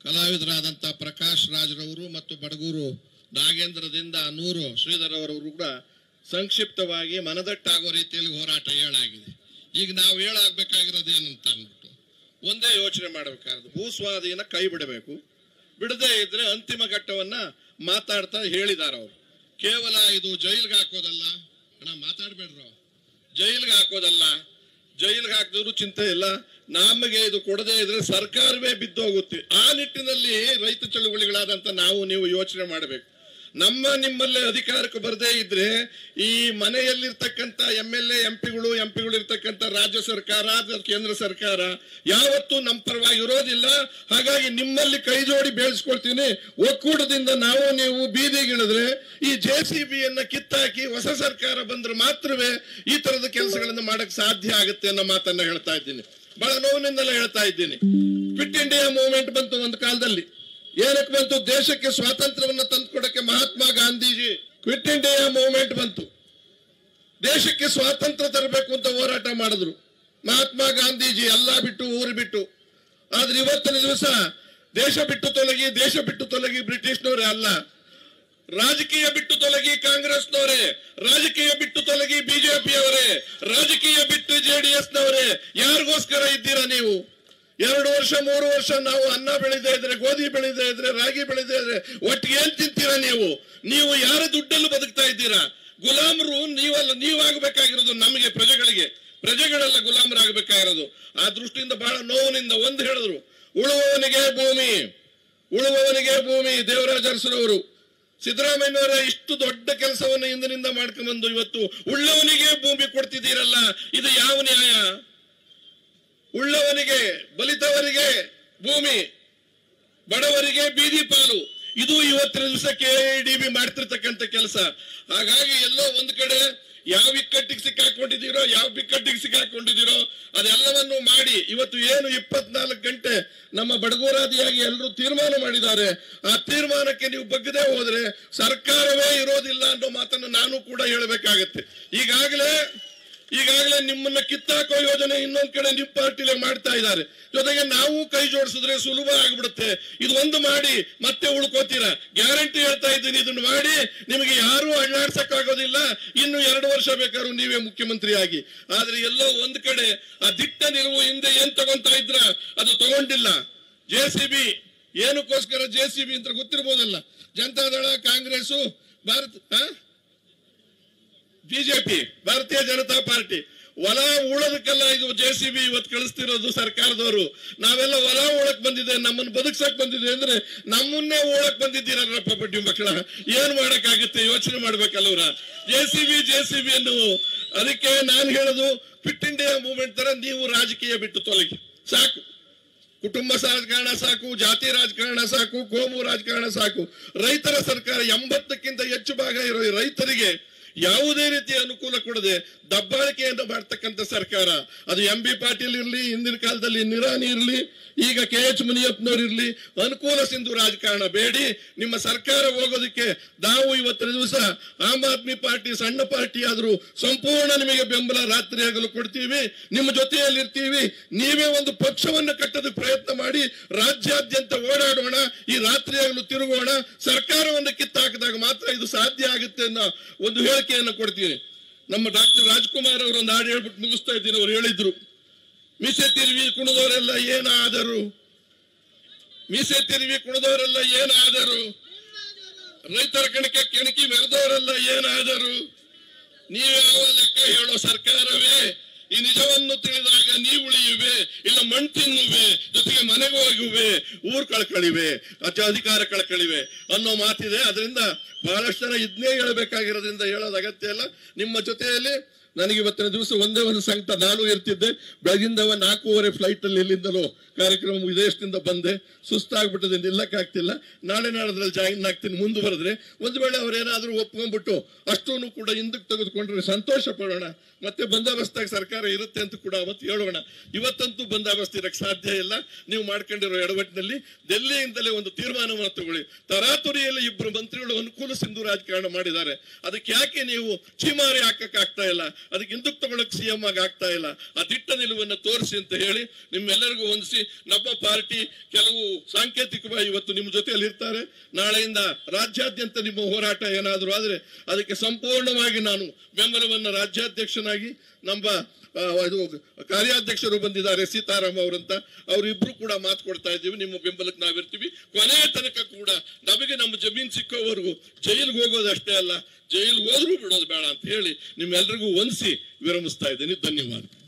ಕಲಾವಿದರಾದಂಥ ಪ್ರಕಾಶ್ ರಾಜ್ರವರು ಮತ್ತು ಬಡಗೂರು ನಾಗೇಂದ್ರದಿಂದ ನೂರು ಶ್ರೀಧರ್ ಅವರವರು ಕೂಡ ಸಂಕ್ಷಿಪ್ತವಾಗಿ ಮನದಟ್ಟಾಗುವ ರೀತಿಯಲ್ಲಿ ಹೋರಾಟ ಹೇಳಾಗಿದೆ. ಈಗ ನಾವು ಹೇಳಾಗಬೇಕಾಗಿರೋದು ಏನಂತ ಅಂದ್ಬಿಟ್ಟು ಒಂದೇ ಯೋಚನೆ ಮಾಡಬೇಕಾಗಿರೋದು, ಭೂಸ್ವಾಧೀನ ಕೈ ಬಿಡಬೇಕು. ಬಿಡದೇ ಇದ್ರೆ ಅಂತಿಮ ಘಟ್ಟವನ್ನ ಮಾತಾಡ್ತಾ ಹೇಳಿದಾರ ಅವರು. ಕೇವಲ ಇದು ಜೈಲ್ಗೆ ಹಾಕೋದಲ್ಲ, ಮಾತಾಡ್ಬೇಡ್ರು, ಜೈಲ್ಗೆ ಹಾಕೋದಲ್ಲ, ಜೈಲ್ಗೆ ಹಾಕಿದ್ರು ಚಿಂತೆ ಇಲ್ಲ, ನಮಗೆ ಇದು ಕೊಡದೇ ಇದ್ರೆ ಸರ್ಕಾರವೇ ಬಿದ್ದೋಗುತ್ತೆ. ಆ ನಿಟ್ಟಿನಲ್ಲಿ ರೈತ ಚಳುವಳಿಗಳಾದಂತ ನಾವು ನೀವು ಯೋಚನೆ ಮಾಡಬೇಕು. ನಿಮ್ಮಲ್ಲೇ ಅಧಿಕಾರಕ್ಕೆ ಬರದೇ ಇದ್ರೆ ಈ ಮನೆಯಲ್ಲಿರ್ತಕ್ಕಂಥ MLA ಎಂಪಿಗಳು ಇರ್ತಕ್ಕಂಥ ರಾಜ್ಯ ಸರ್ಕಾರ ಕೇಂದ್ರ ಸರ್ಕಾರ ಯಾವತ್ತೂ ನಮ್ಮ ಪರವಾಗಿ ಇರೋದಿಲ್ಲ. ಹಾಗಾಗಿ ನಿಮ್ಮಲ್ಲಿ ಕೈ ಜೋಡಿ ಬೇಳಿಸ್ಕೊಳ್ತೀನಿ, ಒಕ್ಕೂಟದಿಂದ ನಾವು ನೀವು ಬೀದಿಗಿಳಿದ್ರೆ ಈ JCBಯನ್ನ ಕಿತ್ತಾಕಿ ಹೊಸ ಸರ್ಕಾರ ಬಂದ್ರೆ ಮಾತ್ರವೇ ಈ ತರದ ಕೆಲಸಗಳನ್ನ ಮಾಡಕ್ ಸಾಧ್ಯ ಆಗುತ್ತೆ ಅನ್ನೋ ಮಾತನ್ನ ಹೇಳ್ತಾ ಇದ್ದೀನಿ. ಬಹಳ ನೋವಿನಿಂದಲೇ ಹೇಳ್ತಾ ಇದ್ದೀನಿ. ಕ್ವಿಟ್ ಇಂಡಿಯಾ ಮೂವ್ಮೆಂಟ್ ಬಂತು ಒಂದು ಕಾಲದಲ್ಲಿ. ಏನಕ್ಕೆ ಬಂತು? ದೇಶಕ್ಕೆ ಸ್ವಾತಂತ್ರ್ಯವನ್ನು ತಂದುಕೊಡಕ್ಕೆ Mahatma Gandhiji quit India movement ಬಂತು. ದೇಶಕ್ಕೆ ಸ್ವಾತಂತ್ರ್ಯ ತರಬೇಕು ಅಂತ ಹೋರಾಟ ಮಾಡಿದ್ರು ಮಹಾತ್ಮ ಗಾಂಧೀಜಿ, ಎಲ್ಲ ಬಿಟ್ಟು ಊರು ಬಿಟ್ಟು. ಆದ್ರೆ ಇವತ್ತಿನ ದಿವಸ ದೇಶ ಬಿಟ್ಟು ತೊಲಗಿ ಬ್ರಿಟಿಷ್ನವರೇ ಅಲ್ಲ, ರಾಜಕೀಯ ಬಿಟ್ಟು ತೊಲಗಿ ಕಾಂಗ್ರೆಸ್ನವರೇ, ರಾಜಕೀಯ ಬಿಟ್ಟು ತೊಲಗಿ ಬಿಜೆಪಿಯವರೇ, ರಾಜಕೀಯ ಬಿಟ್ಟು JDSನವರೇ. ಯಾರಿಗೋಸ್ಕರ ಇದ್ದೀರಾ ನೀವು? 2 ವರ್ಷ 3 ವರ್ಷ ನಾವು ಅನ್ನ ಬೆಳೆದೇ ಇದ್ರೆ, ಗೋಧಿ ಬೆಳೆದೇ ಇದ್ರೆ, ರಾಗಿ ಬೆಳೆದೇ ಇದ್ರೆ ಒಟ್ಟಿಗೆ ಏನ್ ತಿಂತೀರಾ ನೀವು? ನೀವು ಯಾರ ದುಡ್ಡಲ್ಲೂ ಬದುಕ್ತಾ ಇದ್ದೀರಾ? ಗುಲಾಮರು ನೀವಾಗಬೇಕಾಗಿರೋದು ನಮಗೆ, ಪ್ರಜೆಗಳೆಲ್ಲ ಗುಲಾಮರಾಗಬೇಕಾಗಿರೋದು. ಆ ದೃಷ್ಟಿಯಿಂದ ಬಹಳ ನೋವಿನಿಂದ ಒಂದು ಹೇಳಿದ್ರು, ಉಳುವವನಿಗೆ ಭೂಮಿ. ದೇವರಾಜ ಅರಸರವರು, ಸಿದ್ದರಾಮಯ್ಯನವರ ಇಷ್ಟು ದೊಡ್ಡ ಕೆಲಸವನ್ನು ಹಿಂದಿನಿಂದ ಮಾಡ್ಕೊಂಡ್ಬಂದು ಇವತ್ತು ಉಳ್ಳವನಿಗೆ ಭೂಮಿ ಕೊಡ್ತಿದ್ದೀರಲ್ಲ, ಇದು ಯಾವ ನ್ಯಾಯ? ಉಳ್ಳವನಿಗೆ, ಬಲಿತವರಿಗೆ ಭೂಮಿ, ಬಡವರಿಗೆ ಬೀದಿ ಪಾಲು, ಇದು ಇವತ್ತಿನ ದಿವಸ KIDB ಮಾಡ್ತಿರ್ತಕ್ಕಂಥ ಕೆಲಸ. ಹಾಗಾಗಿ ಎಲ್ಲೋ ಒಂದ್ ಕಡೆ ಯಾವ ಬಿಕ್ಕಟ್ಟಿಗೆ ಸಿಕ್ಕಾಕೊಂಡಿದ್ದೀರೋ ಅದೆಲ್ಲವನ್ನು ಮಾಡಿ ಇವತ್ತು ಏನು 24 ಗಂಟೆ ನಮ್ಮ ಬಡಗೂರಾದಿಯಾಗಿ ಎಲ್ಲರೂ ತೀರ್ಮಾನ ಮಾಡಿದ್ದಾರೆ. ಆ ತೀರ್ಮಾನಕ್ಕೆ ನೀವು ಬಗ್ಗದೆ ಹೋದ್ರೆ ಸರ್ಕಾರವೇ ಇರೋದಿಲ್ಲ ಅನ್ನೋ ಮಾತನ್ನು ನಾನು ಕೂಡ ಹೇಳಬೇಕಾಗತ್ತೆ. ಈಗಾಗಲೇ ನಿಮ್ಮನ್ನ ಕಿತ್ತಾಕೋ ಯೋಜನೆ ಇನ್ನೊಂದ್ ಕಡೆ ನಿಮ್ಮ ಪಾರ್ಟಿಲೇ ಮಾಡ್ತಾ ಇದ್ದಾರೆ. ಜೊತೆಗೆ ನಾವು ಕೈ ಜೋಡಿಸಿದ್ರೆ ಸುಲಭ ಆಗ್ಬಿಡುತ್ತೆ. ಇದು ಒಂದು ಮಾಡಿ ಮತ್ತೆ ಉಳ್ಕೋತೀರಾ. ಗ್ಯಾರಂಟಿ ಹೇಳ್ತಾ ಇದ್ದೀನಿ, ಇದನ್ನು ಮಾಡಿ ನಿಮಗೆ ಯಾರು ಅಳ್ಳಾಡ್ಸಕ್ಕಾಗೋದಿಲ್ಲ. ಇನ್ನು 2 ವರ್ಷ ಬೇಕಾದ್ರೂ ನೀವೇ ಮುಖ್ಯಮಂತ್ರಿ ಆಗಿ. ಆದ್ರೆ ಎಲ್ಲೋ ಒಂದ್ ಕಡೆ ಆ ದಿಟ್ಟ ನಿಲುವು ಹಿಂದೆ ಏನ್ ತಗೊಂತಾ ಇದ್ರ ಅದು ತಗೊಂಡಿಲ್ಲ. JCB ಏನಕ್ಕೋಸ್ಕರ JCB ಅಂತ ಗೊತ್ತಿರ್ಬೋದಲ್ಲ. ಜನತಾದಳ, ಕಾಂಗ್ರೆಸ್, ಬಿಜೆಪಿ, ಭಾರತೀಯ ಜನತಾ ಪಾರ್ಟಿ ಹೊಲ ಉಳೋದಕ್ಕೆಲ್ಲ ಇದು JCB ಇವತ್ತು ಕಳಿಸ್ತಿರೋದು ಸರ್ಕಾರದವರು. ನಾವೆಲ್ಲ ಹೊಲ ಉಳಕ್ ಬಂದಿದೆ, ನಮ್ಮನ್ನು ಬದುಕ್ಸಕ್ ಬಂದಿದೆ ಅಂದ್ರೆ ನಮ್ಮನ್ನೇ ಉಳಕ್ ಬಂದಿದ್ದೀರಪ್ಪ ಬಡ್ಡಿ ಮಕ್ಕಳ. ಏನ್ ಮಾಡಕ್ಕಾಗುತ್ತೆ? ಯೋಚನೆ ಮಾಡ್ಬೇಕಲ್ಲವ್ರ. JCB ಅನ್ನು. ಅದಕ್ಕೆ ನಾನು ಹೇಳೋದು, ಕ್ವಿಟ್ ಇಂಡಿಯಾ ಮೂವ್ಮೆಂಟ್ ತರ ನೀವು ರಾಜಕೀಯ ಬಿಟ್ಟು ತೊಲಗಿ ಸಾಕು. ಕುಟುಂಬ ರಾಜಕಾರಣ ಸಾಕು, ಜಾತಿ ರಾಜಕಾರಣ ಸಾಕು, ಕೋಮು ರಾಜಕಾರಣ ಸಾಕು. ರೈತರ ಸರ್ಕಾರ 80ಕ್ಕಿಂತ ಹೆಚ್ಚು ಭಾಗ ಇರೋ ರೈತರಿಗೆ ಯಾವುದೇ ರೀತಿಯ ಅನುಕೂಲ ಕೊಡದೆ ದಬ್ಬಾಳಿಕೆಯನ್ನು ಮಾಡ್ತಕ್ಕಂಥ ಸರ್ಕಾರ. ಅದು MB ಪಾಟೀಲ್ ಇರ್ಲಿ, ಹಿಂದಿನ ಕಾಲದಲ್ಲಿ ನಿರಾಣಿ ಇರ್ಲಿ, ಈಗ KH ಮುನಿಯಪ್ಪನವ್ರು ಇರ್ಲಿ, ಅನುಕೂಲ ಸಿಂಧು ರಾಜಕಾರಣ ಬೇಡಿ. ನಿಮ್ಮ ಸರ್ಕಾರ ಹೋಗೋದಕ್ಕೆ ನಾವು ಇವತ್ತಿನ ದಿವಸ ಆಮ್ ಆದ್ಮಿ ಪಾರ್ಟಿ ಸಣ್ಣ ಪಾರ್ಟಿ ಆದ್ರೂ ಸಂಪೂರ್ಣ ನಿಮಗೆ ಬೆಂಬಲ ರಾತ್ರಿ ಆಗಲು ಕೊಡ್ತೀವಿ, ನಿಮ್ಮ ಜೊತೆಯಲ್ಲಿ ಇರ್ತೀವಿ. ನೀವೇ ಒಂದು ಪಕ್ಷವನ್ನು ಕಟ್ಟೋದಕ್ಕೆ ಪ್ರಯತ್ನ ಮಾಡಿ, ರಾಜ್ಯಾದ್ಯಂತ ಓಡಾಡೋಣ, ಈ ರಾತ್ರಿ ಆಗಲು ತಿರುಗೋಣ. ಸರ್ಕಾರವನ್ನು ಕಿತ್ತಾಕಿದಾಗ ಮಾತ್ರ ಇದು ಸಾಧ್ಯ ಆಗುತ್ತೆ ಅನ್ನೋ ಒಂದು ಹೇಳಿಕೆಯನ್ನು ಕೊಡ್ತೀನಿ. ನಮ್ಮ ಡಾಕ್ಟರ್ ರಾಜ್ಕುಮಾರ್ ಅವರು ಒಂದು ಹಾಡು ಹೇಳ್ಬಿಟ್ಟು ಮುಗಿಸ್ತಾ ಇದ್ದೀನಿ. ಅವ್ರು ಹೇಳಿದ್ರು, ಮೀಸೆ ತಿರುವಿ ಕುಣಿದವರೆಲ್ಲ ಏನಾದರು, ರೈತರ ಕೆಣಕಿ ಮೆರೆದವರೆಲ್ಲ ಏನಾದರು, ನೀವ್ಯಾವ ಲೆಕ್ಕ ಹೇಳೋ ಸರ್ಕಾರವೇ? ಈ ನಿಜವನ್ನು ತಿಳಿದಾಗ ನೀವು ಉಳಿಯುವೆ, ಇಲ್ಲ ಮಣ್ಣು ತಿನ್ನುವೆ, ಜೊತೆಗೆ ಮನೆಗೆ ಹೋಗುವೆ, ಊರ್ ಕಳ್ಕಳಿವೆ, ಅಧಿಕಾರ ಕಳ್ಕಳಿವೆ ಅನ್ನೋ ಮಾತಿದೆ. ಅದರಿಂದ ಬಹಳಷ್ಟು ಜನ ಇದನ್ನೇ ಹೇಳಬೇಕಾಗಿರೋದ್ರಿಂದ ಹೇಳೋದು ಅಗತ್ಯ ಇಲ್ಲ. ನಿಮ್ಮ ಜೊತೆಯಲ್ಲಿ ನನಗೆ ಇವತ್ತಿನ ದಿವಸ ಒಂದೇ ಒಂದು ಸಂಕಟ, ನಾನು ಇರ್ತಿದ್ದೆ ಬೆಳಗಿಂದ 4:15 ಫ್ಲೈಟ್ ಅಲ್ಲಿ ಎಲ್ಲಿಂದಲೋ ಕಾರ್ಯಕ್ರಮ ವಿದೇಶದಿಂದ ಬಂದೆ, ಸುಸ್ತಾಗ್ಬಿಟ್ಟದೆ, ನಿಲ್ಲಕ್ಕಾಗ್ತಿಲ್ಲ. ನಾಳೆ ನಾಡದ್ರಲ್ಲಿ ಜಾಯಿನ್ ಆಗ್ತೀನಿ. ಮುಂದುವರೆದ್ರೆ ಒಂದು ವೇಳೆ ಅವ್ರೇನಾದ್ರೂ ಒಪ್ಕೊಂಡ್ಬಿಟ್ಟು ಅಷ್ಟೂ ಕೂಡ ಹಿಂದಕ್ಕೆ ತೆಗೆದುಕೊಂಡ್ರೆ ಸಂತೋಷ ಪಡೋಣ. ಮತ್ತೆ ಬಂದೋಬಸ್ತಾಗಿ ಸರ್ಕಾರ ಇರುತ್ತೆ ಅಂತ ಕೂಡ ಅವತ್ತು ಹೇಳೋಣ. ಇವತ್ತಂತೂ ಬಂದೋಬಸ್ತ್ ಇರಕ್ಕೆ ಸಾಧ್ಯ ಇಲ್ಲ. ನೀವು ಮಾಡ್ಕೊಂಡಿರೋ ಎಡವಟ್ಟಿನಲ್ಲಿ ಡೆಲ್ಲಿಯಿಂದಲೇ ಒಂದು ತೀರ್ಮಾನವನ್ನು ತಗೊಳ್ಳಿ. ತರಾತುರಿಯಲ್ಲಿ ಇಬ್ಬರು ಮಂತ್ರಿಗಳು ಅನುಕೂಲ ಸಿಂಧು ರಾಜಕಾರಣ ಮಾಡಿದ್ದಾರೆ. ಅದಕ್ಕೆ ಯಾಕೆ ನೀವು ಚೀಮಾರಿ ಹಾಕಕ್ ಆಗ್ತಾ ಇಲ್ಲ, ಅದಕ್ಕೆ ಹಿಂದಕ್ಕೆ ತಗೊಳಕ್ ಸಿಎಂ ಆಗಿ ಆಗ್ತಾ ಇಲ್ಲ? ಆ ದಿಟ್ಟ ನಿಲುವನ್ನು ತೋರಿಸಿ ಅಂತ ಹೇಳಿ ನಿಮ್ಮೆಲ್ಲರಿಗೂ ಹೊಂದಿಸಿ, ನಮ್ಮ ಪಾರ್ಟಿ ಕೆಲವು ಸಾಂಕೇತಿಕವಾಗಿ ಇವತ್ತು ನಿಮ್ಮ ಜೊತೆಯಲ್ಲಿ ಇರ್ತಾರೆ. ನಾಳೆಯಿಂದ ರಾಜ್ಯಾದ್ಯಂತ ನಿಮ್ಮ ಹೋರಾಟ ಏನಾದರೂ ಆದ್ರೆ ಅದಕ್ಕೆ ಸಂಪೂರ್ಣವಾಗಿ ನಾನು ಬೆಂಬಲವನ್ನು ರಾಜ್ಯಾಧ್ಯಕ್ಷನಾಗಿ ನಮ್ಮ ಕಾರ್ಯಾಧ್ಯಕ್ಷರು ಬಂದಿದ್ದಾರೆ ಸೀತಾರಾಮ್ ಅವರಂತ, ಅವರಿಬ್ರು ಕೂಡ ಮಾತು ಕೊಡ್ತಾ ಇದ್ದೀವಿ. ನಿಮ್ಮ ಬೆಂಬಲಕ್ಕೆ ನಾವಿರ್ತೀವಿ ಕೊನೆಯ ತನಕ ಕೂಡ. ನಮಗೆ ನಮ್ಮ ಜಮೀನ್ ಸಿಕ್ಕೋವರೆಗೂ ಜೈಲಿಗೆ ಹೋಗೋದಷ್ಟೇ ಅಲ್ಲ, ಜೈಲಿಗೆ ಹೋದ್ರೂ ಬಿಡೋದು ಬೇಡ ಅಂತ ಹೇಳಿ ನಿಮ್ಮೆಲ್ರಿಗೂ ಹೊಂದಿಸಿ ವಿರಮಿಸ್ತಾ ಇದ್ದೀನಿ. ಧನ್ಯವಾದ.